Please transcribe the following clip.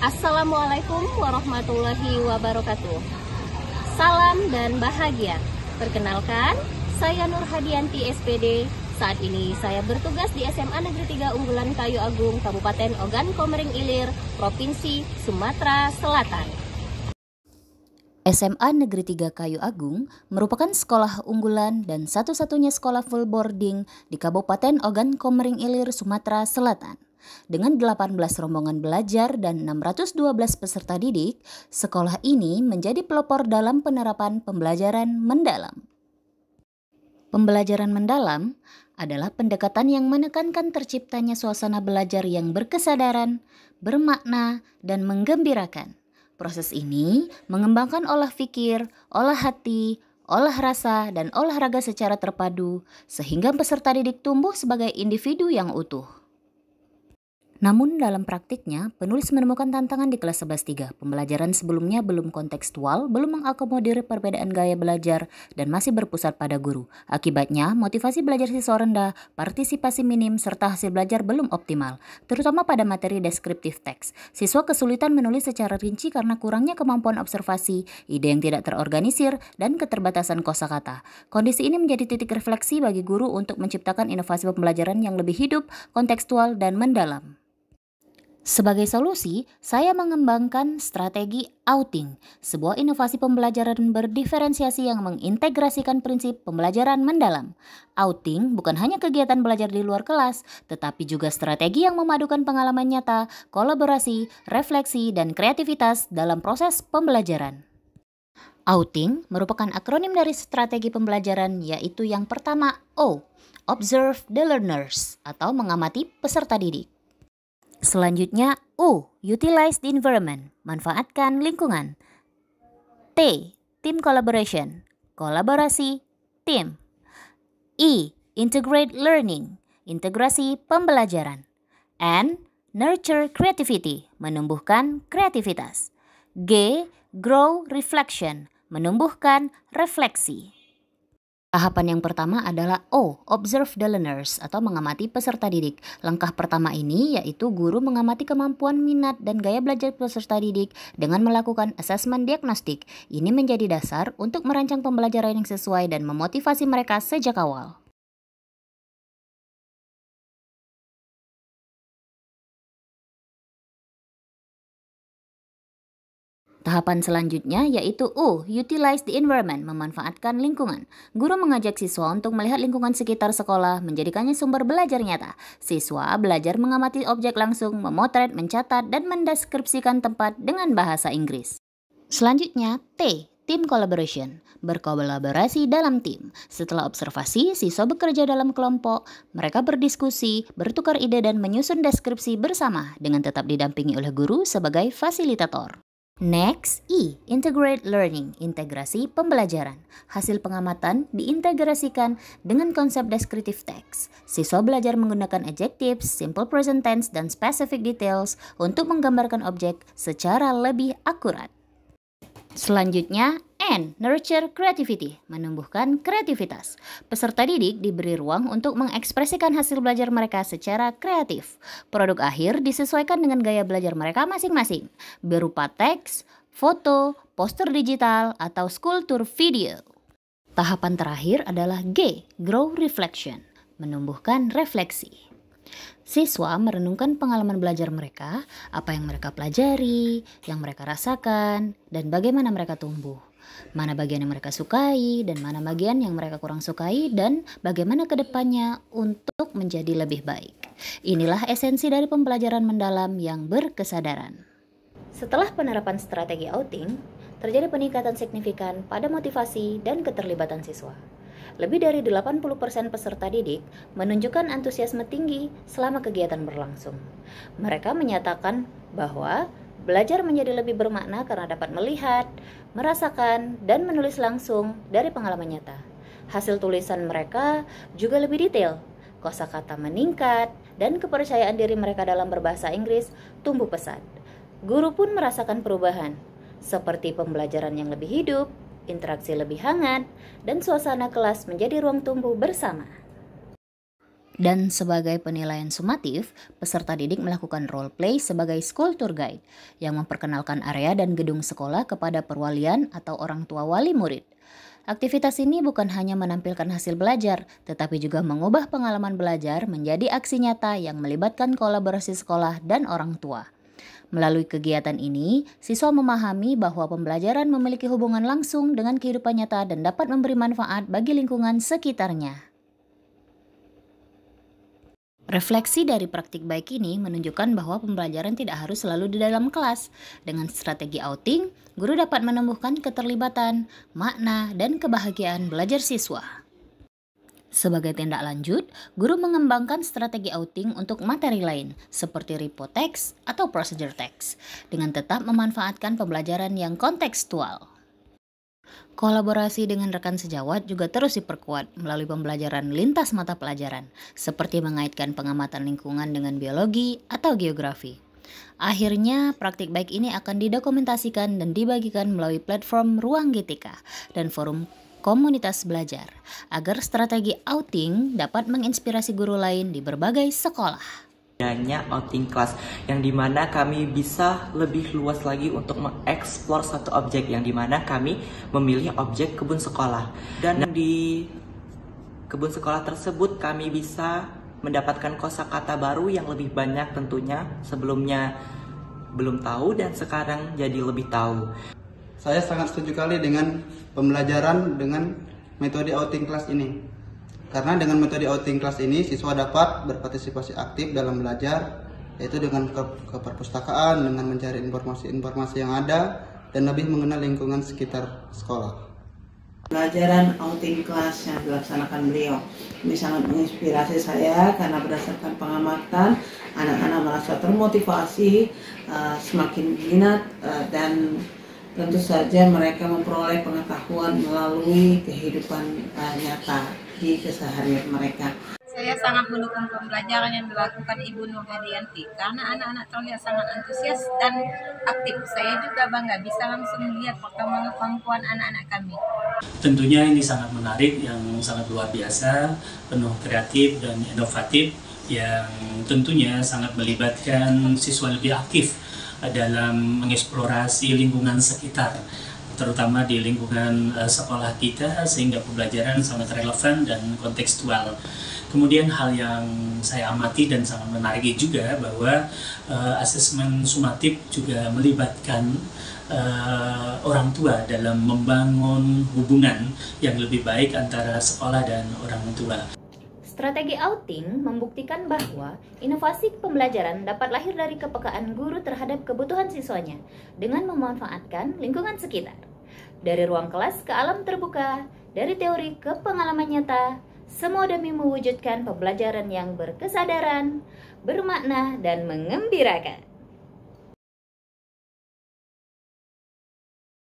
Assalamualaikum warahmatullahi wabarakatuh. Salam dan bahagia. Perkenalkan, saya Nur Hadianti SPD. Saat ini saya bertugas di SMA Negeri 3 Unggulan Kayu Agung, Kabupaten Ogan Komering Ilir, Provinsi Sumatera Selatan. SMA Negeri 3 Kayu Agung merupakan sekolah unggulan dan satu-satunya sekolah full boarding di Kabupaten Ogan Komering Ilir, Sumatera Selatan. Dengan 18 rombongan belajar dan 612 peserta didik, sekolah ini menjadi pelopor dalam penerapan pembelajaran mendalam. Pembelajaran mendalam adalah pendekatan yang menekankan terciptanya suasana belajar yang berkesadaran, bermakna, dan menggembirakan. Proses ini mengembangkan olah pikir, olah hati, olah rasa, dan olahraga secara terpadu, sehingga peserta didik tumbuh sebagai individu yang utuh. Namun dalam praktiknya, penulis menemukan tantangan di kelas 11.3. Pembelajaran sebelumnya belum kontekstual, belum mengakomodir perbedaan gaya belajar, dan masih berpusat pada guru. Akibatnya, motivasi belajar siswa rendah, partisipasi minim, serta hasil belajar belum optimal, terutama pada materi deskriptif teks. Siswa kesulitan menulis secara rinci karena kurangnya kemampuan observasi, ide yang tidak terorganisir, dan keterbatasan kosakata. Kondisi ini menjadi titik refleksi bagi guru untuk menciptakan inovasi pembelajaran yang lebih hidup, kontekstual, dan mendalam. Sebagai solusi, saya mengembangkan strategi outing, sebuah inovasi pembelajaran berdiferensiasi yang mengintegrasikan prinsip pembelajaran mendalam. Outing bukan hanya kegiatan belajar di luar kelas, tetapi juga strategi yang memadukan pengalaman nyata, kolaborasi, refleksi, dan kreativitas dalam proses pembelajaran. Outing merupakan akronim dari strategi pembelajaran, yaitu yang pertama O, Observe the Learners, atau mengamati peserta didik. Selanjutnya, U, Utilize the environment, manfaatkan lingkungan. T, Team collaboration, kolaborasi tim. I, Integrate learning, integrasi pembelajaran. N, Nurture creativity, menumbuhkan kreativitas. G, Grow reflection, menumbuhkan refleksi. Tahapan yang pertama adalah O, Observe the learners, atau mengamati peserta didik. Langkah pertama ini yaitu guru mengamati kemampuan, minat, dan gaya belajar peserta didik dengan melakukan asesmen diagnostik. Ini menjadi dasar untuk merancang pembelajaran yang sesuai dan memotivasi mereka sejak awal. Tahapan selanjutnya yaitu U, Utilize the environment, memanfaatkan lingkungan. Guru mengajak siswa untuk melihat lingkungan sekitar sekolah, menjadikannya sumber belajar nyata. Siswa belajar mengamati objek langsung, memotret, mencatat, dan mendeskripsikan tempat dengan bahasa Inggris. Selanjutnya, T, Team collaboration, berkolaborasi dalam tim. Setelah observasi, siswa bekerja dalam kelompok, mereka berdiskusi, bertukar ide, dan menyusun deskripsi bersama dengan tetap didampingi oleh guru sebagai fasilitator. Next, I, Integrate learning, integrasi pembelajaran. Hasil pengamatan diintegrasikan dengan konsep deskriptif teks. Siswa belajar menggunakan adjectives, simple present tense, dan specific details untuk menggambarkan objek secara lebih akurat. Selanjutnya, N, Nurture creativity, menumbuhkan kreativitas. Peserta didik diberi ruang untuk mengekspresikan hasil belajar mereka secara kreatif. Produk akhir disesuaikan dengan gaya belajar mereka masing-masing, berupa teks, foto, poster digital, atau school tour video. Tahapan terakhir adalah G, Grow reflection, menumbuhkan refleksi. Siswa merenungkan pengalaman belajar mereka, apa yang mereka pelajari, yang mereka rasakan, dan bagaimana mereka tumbuh. Mana bagian yang mereka sukai, dan mana bagian yang mereka kurang sukai, dan bagaimana ke depannya untuk menjadi lebih baik. Inilah esensi dari pembelajaran mendalam yang berkesadaran. Setelah penerapan strategi outing, terjadi peningkatan signifikan pada motivasi dan keterlibatan siswa. Lebih dari 80% peserta didik menunjukkan antusiasme tinggi selama kegiatan berlangsung. Mereka menyatakan bahwa belajar menjadi lebih bermakna karena dapat melihat, merasakan, dan menulis langsung dari pengalaman nyata. Hasil tulisan mereka juga lebih detail, kosakata meningkat, dan kepercayaan diri mereka dalam berbahasa Inggris tumbuh pesat. Guru pun merasakan perubahan, seperti pembelajaran yang lebih hidup, interaksi lebih hangat, dan suasana kelas menjadi ruang tumbuh bersama. Dan sebagai penilaian sumatif, peserta didik melakukan role play sebagai school tour guide yang memperkenalkan area dan gedung sekolah kepada perwalian atau orang tua wali murid. Aktivitas ini bukan hanya menampilkan hasil belajar, tetapi juga mengubah pengalaman belajar menjadi aksi nyata yang melibatkan kolaborasi sekolah dan orang tua. Melalui kegiatan ini, siswa memahami bahwa pembelajaran memiliki hubungan langsung dengan kehidupan nyata dan dapat memberi manfaat bagi lingkungan sekitarnya. Refleksi dari praktik baik ini menunjukkan bahwa pembelajaran tidak harus selalu di dalam kelas. Dengan strategi outing, guru dapat menumbuhkan keterlibatan, makna, dan kebahagiaan belajar siswa. Sebagai tindak lanjut, guru mengembangkan strategi outing untuk materi lain, seperti repo teks atau procedure text, dengan tetap memanfaatkan pembelajaran yang kontekstual. Kolaborasi dengan rekan sejawat juga terus diperkuat melalui pembelajaran lintas mata pelajaran, seperti mengaitkan pengamatan lingkungan dengan biologi atau geografi. Akhirnya, praktik baik ini akan didokumentasikan dan dibagikan melalui platform Ruang GTK dan forum komunitas belajar, agar strategi outing dapat menginspirasi guru lain di berbagai sekolah. Adanya outing class yang dimana kami bisa lebih luas lagi untuk mengeksplor satu objek yang dimana kami memilih objek kebun sekolah, dan di kebun sekolah tersebut kami bisa mendapatkan kosakata baru yang lebih banyak tentunya. Sebelumnya belum tahu dan sekarang jadi lebih tahu. Saya sangat setuju kali dengan pembelajaran dengan metode outing class ini. Karena dengan metode outing class ini, siswa dapat berpartisipasi aktif dalam belajar, yaitu dengan ke perpustakaan, dengan mencari informasi-informasi yang ada, dan lebih mengenal lingkungan sekitar sekolah. Pelajaran outing class yang dilaksanakan beliau ini sangat menginspirasi saya, karena berdasarkan pengamatan, anak-anak merasa termotivasi, semakin minat, dan tentu saja mereka memperoleh pengetahuan melalui kehidupan nyata di keseharian mereka. Saya sangat mendukung pembelajaran yang dilakukan Ibu Nur Hadianti karena anak-anak terlihat sangat antusias dan aktif. Saya juga bangga bisa langsung melihat perkembangan kemampuan anak-anak kami. Tentunya ini sangat menarik, yang sangat luar biasa, penuh kreatif dan inovatif, yang tentunya sangat melibatkan siswa lebih aktif dalam mengeksplorasi lingkungan sekitar, terutama di lingkungan sekolah kita, sehingga pembelajaran sangat relevan dan kontekstual. Kemudian hal yang saya amati dan sangat menarik juga bahwa asesmen sumatif juga melibatkan orang tua dalam membangun hubungan yang lebih baik antara sekolah dan orang tua. Strategi outing membuktikan bahwa inovasi pembelajaran dapat lahir dari kepekaan guru terhadap kebutuhan siswanya dengan memanfaatkan lingkungan sekitar. Dari ruang kelas ke alam terbuka, dari teori ke pengalaman nyata, semua demi mewujudkan pembelajaran yang berkesadaran, bermakna, dan mengembirakan.